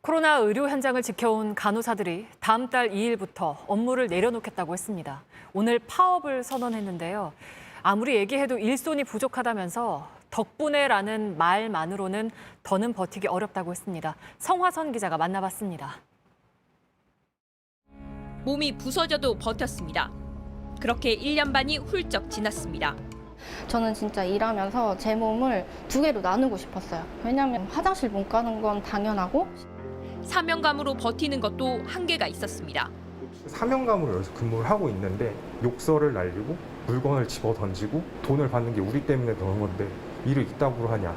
코로나 의료 현장을 지켜온 간호사들이 다음 달 2일부터 업무를 내려놓겠다고 했습니다. 오늘 파업을 선언했는데요. 아무리 얘기해도 일손이 부족하다면서 덕분에라는 말만으로는 더는 버티기 어렵다고 했습니다. 성화선 기자가 만나봤습니다. 몸이 부서져도 버텼습니다. 그렇게 1년 반이 훌쩍 지났습니다. 저는 진짜 일하면서 제 몸을 두 개로 나누고 싶었어요. 왜냐하면 화장실 못 가는 건 당연하고 사명감으로 버티는 것도 한계가 있었습니다. 사명감으로 여기서 근무를 하고 있는데 욕설을 날리고 물건을 집어 던지고 돈을 받는 게 우리 때문에 그런 건데 일을 이따구로 하냐.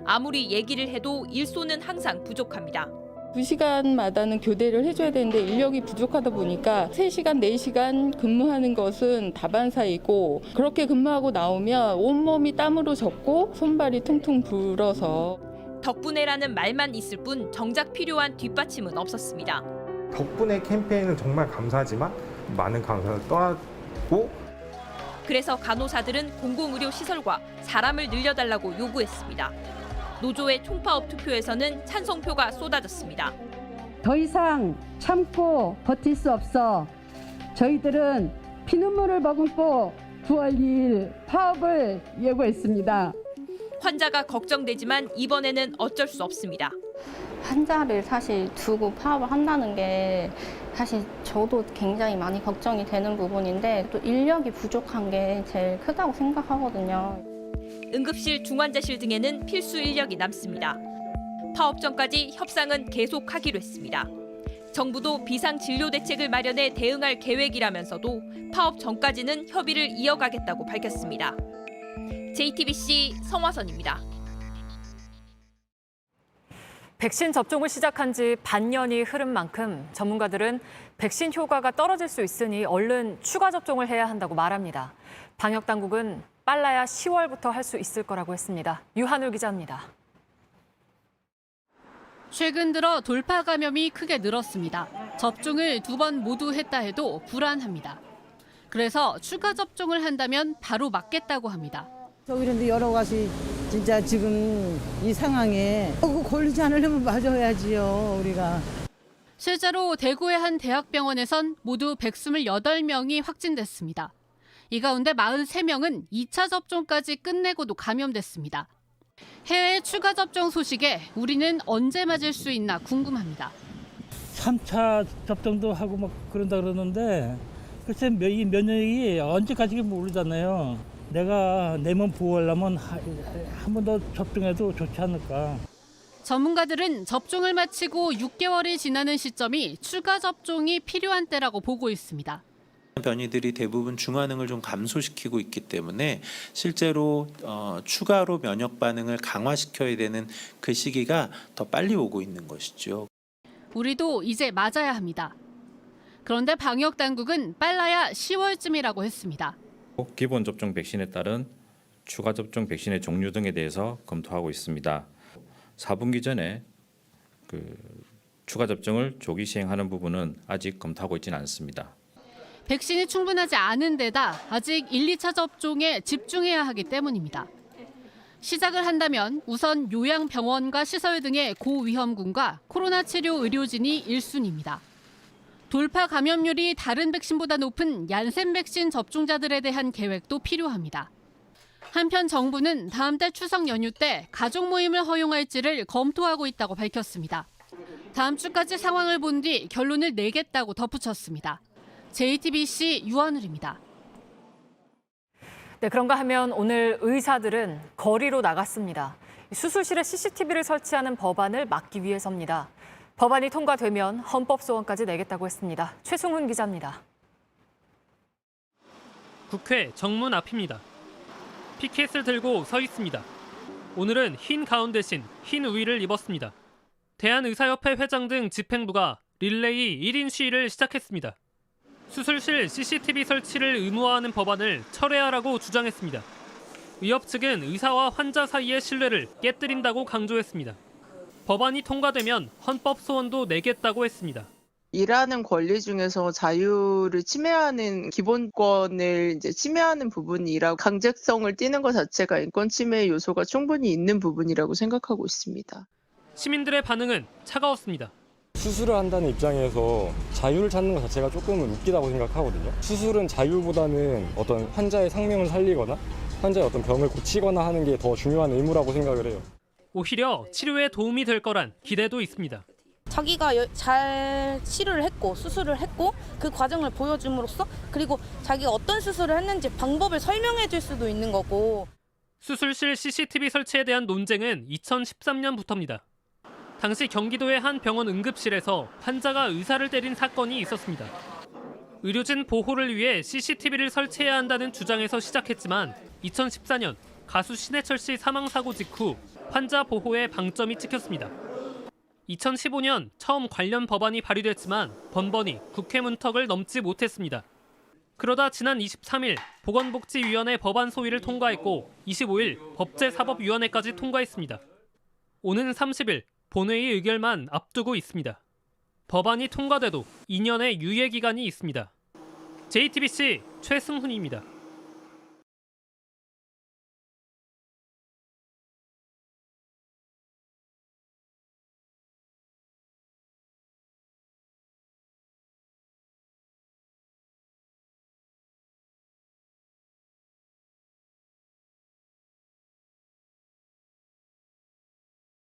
아무리 얘기를 해도 일손은 항상 부족합니다. 2시간마다는 교대를 해줘야 되는데 인력이 부족하다 보니까 3시간, 4시간 근무하는 것은 다반사이고 그렇게 근무하고 나오면 온몸이 땀으로 젖고 손발이 퉁퉁 불어서 덕분에라는 말만 있을 뿐 정작 필요한 뒷받침은 없었습니다. 덕분에 캠페인은 정말 감사하지만 많은 감사를 떠나고 그래서 간호사들은 공공의료시설과 사람을 늘려달라고 요구했습니다. 노조의 총파업 투표에서는 찬성표가 쏟아졌습니다. 더 이상 참고 버틸 수 없어. 저희들은 피눈물을 머금고 9월 2일 파업을 예고했습니다. 환자가 걱정되지만 이번에는 어쩔 수 없습니다. 환자를 사실 두고 파업을 한다는 게 사실 저도 굉장히 많이 걱정이 되는 부분인데 또 인력이 부족한 게 제일 크다고 생각하거든요. 응급실, 중환자실 등에는 필수 인력이 남습니다. 파업 전까지 협상은 계속하기로 했습니다. 정부도 비상진료 대책을 마련해 대응할 계획이라면서도 파업 전까지는 협의를 이어가겠다고 밝혔습니다. JTBC 성화선입니다. 백신 접종을 시작한 지 반년이 흐른 만큼 전문가들은 백신 효과가 떨어질 수 있으니 얼른 추가 접종을 해야 한다고 말합니다. 방역당국은 빨라야 10월부터 할 수 있을 거라고 했습니다. 유한울 기자입니다. 최근 들어 돌파 감염이 크게 늘었습니다. 접종을 2번 모두 했다 해도 불안합니다. 그래서 추가 접종을 한다면 바로 맞겠다고 합니다. 그런데 여러 가지 진짜 지금 이 상황에 걸리지 않으려면 맞아야지요, 우리가. 실제로 대구의 한 대학병원에선 모두 128명이 확진됐습니다. 이 가운데 43명은 2차 접종까지 끝내고도 감염됐습니다. 해외 추가 접종 소식에 우리는 언제 맞을 수 있나 궁금합니다. 3차 접종도 하고 막 그런다 그러는데 글쎄 이 면역이 언제까지 모르잖아요. 내가 내 몸 보호하려면 한 번 더 접종해도 좋지 않을까. 전문가들은 접종을 마치고 6개월이 지나는 시점이 추가 접종이 필요한 때라고 보고 있습니다. 변이들이 대부분 중환응을 좀 감소시키고 있기 때문에 실제로 추가로 면역 반응을 강화시켜야 되는 그 시기가 더 빨리 오고 있는 것이죠. 우리도 이제 맞아야 합니다. 그런데 방역당국은 빨라야 10월쯤이라고 했습니다. 기본 접종 백신에 따른 추가 접종 백신의 종류 등에 대해서 검토하고 있습니다. 4분기 전에 추가 접종을 조기 시행하는 부분은 아직 검토하고 있지는 않습니다. 백신이 충분하지 않은 데다 아직 1, 2차 접종에 집중해야 하기 때문입니다. 시작을 한다면 우선 요양병원과 시설 등의 고위험군과 코로나 치료 의료진이 1순위입니다. 돌파 감염률이 다른 백신보다 높은 얀센 백신 접종자들에 대한 계획도 필요합니다. 한편 정부는 다음 달 추석 연휴 때 가족 모임을 허용할지를 검토하고 있다고 밝혔습니다. 다음 주까지 상황을 본 뒤 결론을 내겠다고 덧붙였습니다. JTBC 유한울입니다. 네, 그런가 하면 오늘 의사들은 거리로 나갔습니다. 수술실에 CCTV를 설치하는 법안을 막기 위해서입니다. 법안이 통과되면 헌법 소원까지 내겠다고 했습니다. 최승훈 기자입니다. 국회 정문 앞입니다. 피켓을 들고 서 있습니다. 오늘은 흰 가운 대신 흰 우의를 입었습니다. 대한의사협회 회장 등 집행부가 릴레이 1인 시위를 시작했습니다. 수술실 CCTV 설치를 의무화하는 법안을 철회하라고 주장했습니다. 의협 측은 의사와 환자 사이의 신뢰를 깨뜨린다고 강조했습니다. 법안이 통과되면 헌법 소원도 내겠다고 했습니다. 일하는 권리 중에서 자유를 침해하는 기본권을 침해하는 부분이라 강제성을 띠는 것 자체가 인권 침해 요소가 충분히 있는 부분이라고 생각하고 있습니다. 시민들의 반응은 차가웠습니다. 수술을 한다는 입장에서 자유를 찾는 것 자체가 조금은 웃기다고 생각하거든요. 수술은 자유보다는 어떤 환자의 생명을 살리거나 환자의 어떤 병을 고치거나 하는 게 더 중요한 의무라고 생각을 해요. 오히려 치료에 도움이 될 거란 기대도 있습니다. 자기가 잘 치료를 했고 수술을 했고 그 과정을 보여줌으로써 그리고 자기가 어떤 수술을 했는지 방법을 설명해 줄 수도 있는 거고. 수술실 CCTV 설치에 대한 논쟁은 2013년부터입니다. 당시 경기도의 한 병원 응급실에서 환자가 의사를 때린 사건이 있었습니다. 의료진 보호를 위해 CCTV를 설치해야 한다는 주장에서 시작했지만 2014년 가수 신해철 씨 사망 사고 직후 환자 보호에 방점이 찍혔습니다. 2015년 처음 관련 법안이 발의됐지만 번번이 국회 문턱을 넘지 못했습니다. 그러다 지난 23일 보건복지위원회 법안 소위를 통과했고 25일 법제사법위원회까지 통과했습니다. 오는 30일 본회의 의결만 앞두고 있습니다. 법안이 통과돼도 2년의 유예 기간이 있습니다. JTBC 최승훈입니다.